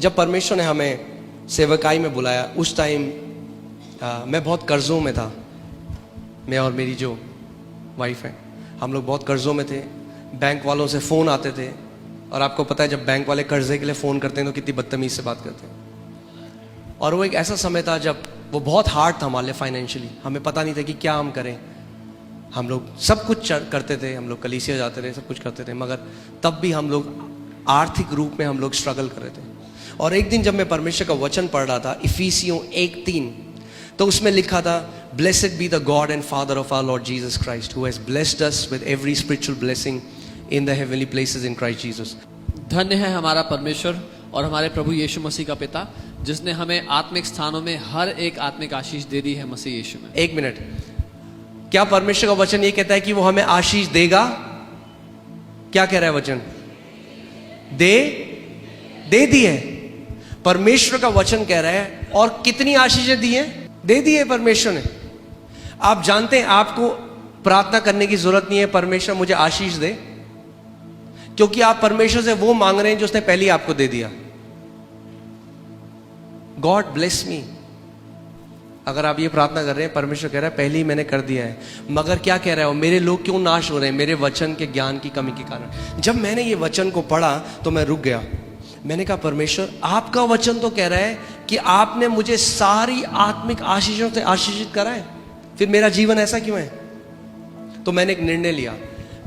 जब परमेश्वर ने हमें सेवकाई में बुलाया, उस टाइम मैं बहुत कर्जों में था। मैं और मेरी जो वाइफ है, हम लोग बहुत कर्जों में थे। बैंक वालों से फ़ोन आते थे, और आपको पता है जब बैंक वाले कर्जे के लिए फ़ोन करते हैं तो कितनी बदतमीज़ से बात करते हैं। और वो एक ऐसा समय था जब वो बहुत हार्ड था हमारे लिए फाइनेंशियली। हमें पता नहीं था कि क्या हम करें। हम लोग सब कुछ करते थे, हम लोग कलीसिया जाते थे, सब कुछ करते थे, मगर तब भी हम लोग आर्थिक रूप में हम लोग स्ट्रगल कर रहे थे। और एक दिन जब मैं परमेश्वर का वचन पढ़ रहा था, इफिसियों 1:3, तो उसमें लिखा था, blessed be the God and Father of our Lord Jesus Christ who has blessed us with every spiritual blessing in the heavenly places in Christ Jesus. धन्य है हमारा परमेश्वर और हमारे प्रभु यीशु मसीह का पिता, जिसने हमें आत्मिक स्थानों में हर एक आत्मिक आशीष दे दी है मसीह यीशु में। एक मिनट, क्या परमेश्वर का वचन ये कहता है कि वो हमें आशीष देगा? क्या कह रहा है वचन? दे दी है। परमेश्वर का वचन कह रहा है। और कितनी आशीषें दी हैं? दे दी है परमेश्वर ने। आप जानते हैं आपको प्रार्थना करने की जरूरत नहीं है परमेश्वर मुझे आशीष दे, क्योंकि आप परमेश्वर से वो मांग रहे हैं जो उसने पहले ही आपको दे दिया। गॉड ब्लेस मी, अगर आप ये प्रार्थना कर रहे हैं, परमेश्वर कह रहा है पहले ही मैंने कर दिया है। मगर क्या कह रहा है वो, मेरे लोग क्यों नाश हो रहे हैं? मेरे वचन के ज्ञान की कमी के कारण। जब मैंने ये वचन को पढ़ा तो मैं रुक गया। मैंने कहा परमेश्वर, आपका वचन तो कह रहा है कि आपने मुझे सारी आत्मिक आशीषों से आशीषित करा है, फिर मेरा जीवन ऐसा क्यों है? तो मैंने एक निर्णय लिया।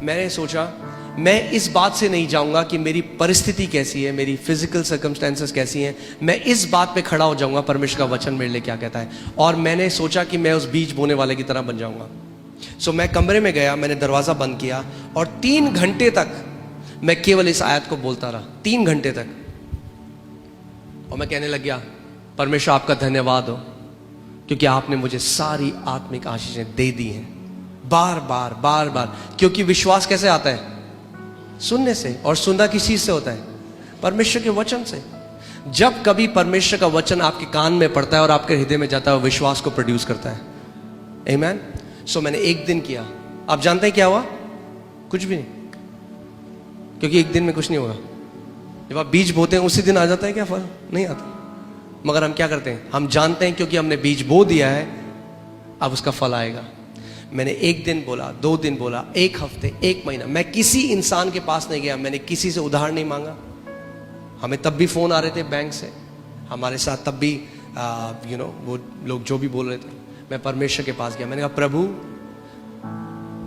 मैंने सोचा मैं इस बात से नहीं जाऊंगा कि मेरी परिस्थिति कैसी है, मेरी फिजिकल सर्कमस्टेंसेस कैसी हैं। मैं इस बात पे खड़ा हो जाऊंगा परमेश्वर का वचन मेरे लिए क्या कहता है। और मैंने सोचा कि मैं उस बीज बोने वाले की तरह बन जाऊंगा। सो मैं कमरे में गया, मैंने दरवाज़ा बंद किया और 3 घंटे तक मैं केवल इस आयत को बोलता रहा। 3 घंटे तक। और मैं कहने लग गया, परमेश्वर आपका धन्यवाद हो, क्योंकि आपने मुझे सारी आत्मिक आशीषें दे दी हैं। बार बार बार बार। क्योंकि विश्वास कैसे आता है? सुनने से। और सुनना किस चीज से होता है? परमेश्वर के वचन से। जब कभी परमेश्वर का वचन आपके कान में पड़ता है और आपके हृदय में जाता है, विश्वास को प्रोड्यूस करता है। आमीन। सो मैंने एक दिन किया। आप जानते हैं क्या हुआ? कुछ भी नहीं, क्योंकि एक दिन में कुछ नहीं होगा। जब आप बीज बोते हैं उसी दिन आ जाता है क्या फल? नहीं आता। मगर हम क्या करते हैं? हम जानते हैं क्योंकि हमने बीज बो दिया है, अब उसका फल आएगा। मैंने 1 दिन बोला, 2 दिन बोला, 1 हफ्ते, 1 महीना। मैं किसी इंसान के पास नहीं गया, मैंने किसी से उधार नहीं मांगा। हमें तब भी फोन आ रहे थे बैंक से, हमारे साथ तब भी वो लोग जो भी बोल रहे थे। मैं परमेश्वर के पास गया। मैंने कहा प्रभु,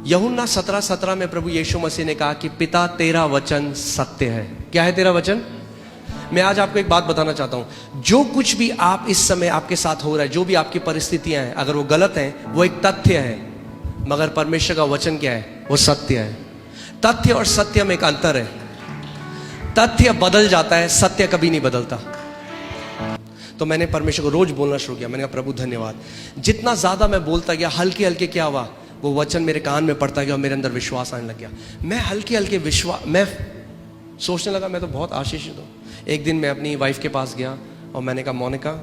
यूहन्ना 17:17 में प्रभु यीशु मसीह ने कहा कि पिता तेरा वचन सत्य है। क्या है तेरा वचन? मैं आज आपको एक बात बताना चाहता हूं। जो कुछ भी आप इस समय आपके साथ हो रहा है, जो भी आपकी परिस्थितियां हैं, अगर वो गलत हैं, वो एक तथ्य है। मगर परमेश्वर का वचन क्या है? वो सत्य है। तथ्य और सत्य में एक अंतर है। तथ्य बदल जाता है, सत्य कभी नहीं बदलता। तो मैंने परमेश्वर को रोज बोलना शुरू किया। मैंने कहा प्रभु धन्यवाद। जितना ज्यादा मैं बोलता गया, हल्के हल्के क्या हुआ, वो वचन मेरे कान में पड़ता गया और मेरे अंदर विश्वास आने लग गया। मैं हल्के हल्के मैं सोचने लगा मैं तो बहुत आशीषित हूँ। एक दिन मैं अपनी वाइफ के पास गया और मैंने कहा मोनिका,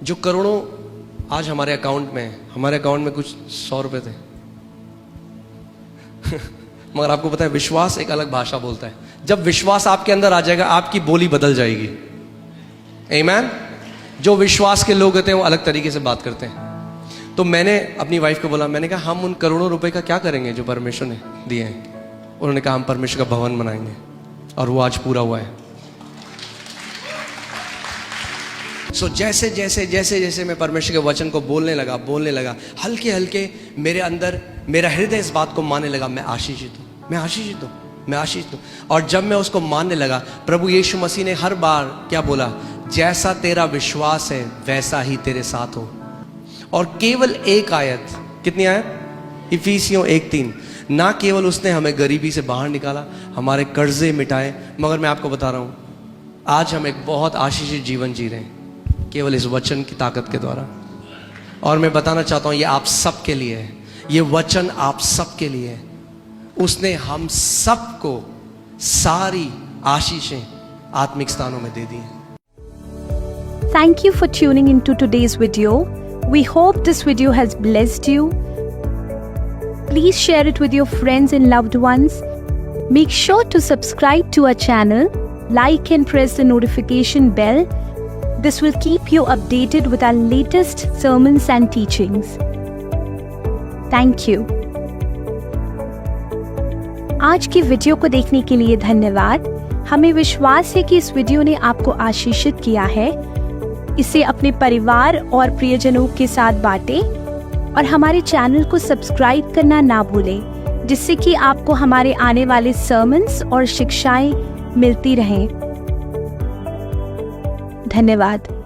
जो करोड़ों आज हमारे अकाउंट में, हमारे अकाउंट में कुछ 100 रुपए थे मगर आपको पता है विश्वास एक अलग भाषा बोलता है। जब विश्वास आपके अंदर आ जाएगा, आपकी बोली बदल जाएगी। आमीन। जो विश्वास के लोग होते हैं वो अलग तरीके से बात करते हैं। तो मैंने अपनी वाइफ को बोला, मैंने कहा हम उन करोड़ों रुपए का क्या करेंगे जो परमेश्वर ने दिए हैं? उन्होंने कहा हम परमेश्वर का भवन बनाएंगे, और वो आज पूरा हुआ है। सो जैसे जैसे जैसे जैसे मैं परमेश्वर के वचन को बोलने लगा, हल्के हल्के मेरे अंदर मेरा हृदय इस बात को मानने लगा, मैं आशीषित हूँ, मैं आशीषित हूँ, मैं आशीषित हूँ। और जब मैं उसको मानने लगा, प्रभु यीशु मसीह ने हर बार क्या बोला? जैसा तेरा विश्वास है वैसा ही तेरे साथ हो। और केवल एक आयत, कितनी आयत? इफिसियों 1:3। ना केवल उसने हमें गरीबी से बाहर निकाला, हमारे कर्जे मिटाए, मगर मैं आपको बता रहा हूँ आज हम एक बहुत आशीषित जीवन जी रहे हैं केवल इस वचन की ताकत के द्वारा। और मैं बताना चाहता हूँ ये आप सब के लिए है, ये वचन आप सब के लिए है। उसने हम सबको सारी आशीषें आत्मिक स्थानों में दे दी हैं। Thank you for tuning into today's video. We hope this video has blessed you. Please share it with your friends and loved ones. Make sure to subscribe to our channel like and press the notification bell. This will keep you updated with our latest sermons and teachings. Thank you. आज की video को देखने के लिए धन्यवाद। हमें विश्वास है कि इस वीडियो ने आपको आशीषित किया है। इसे अपने परिवार और प्रियजनों के साथ बांटें और हमारे चैनल को सब्सक्राइब करना ना भूलें, जिससे कि आपको हमारे आने वाले सर्मन्स और शिक्षाएं मिलती रहें। धन्यवाद।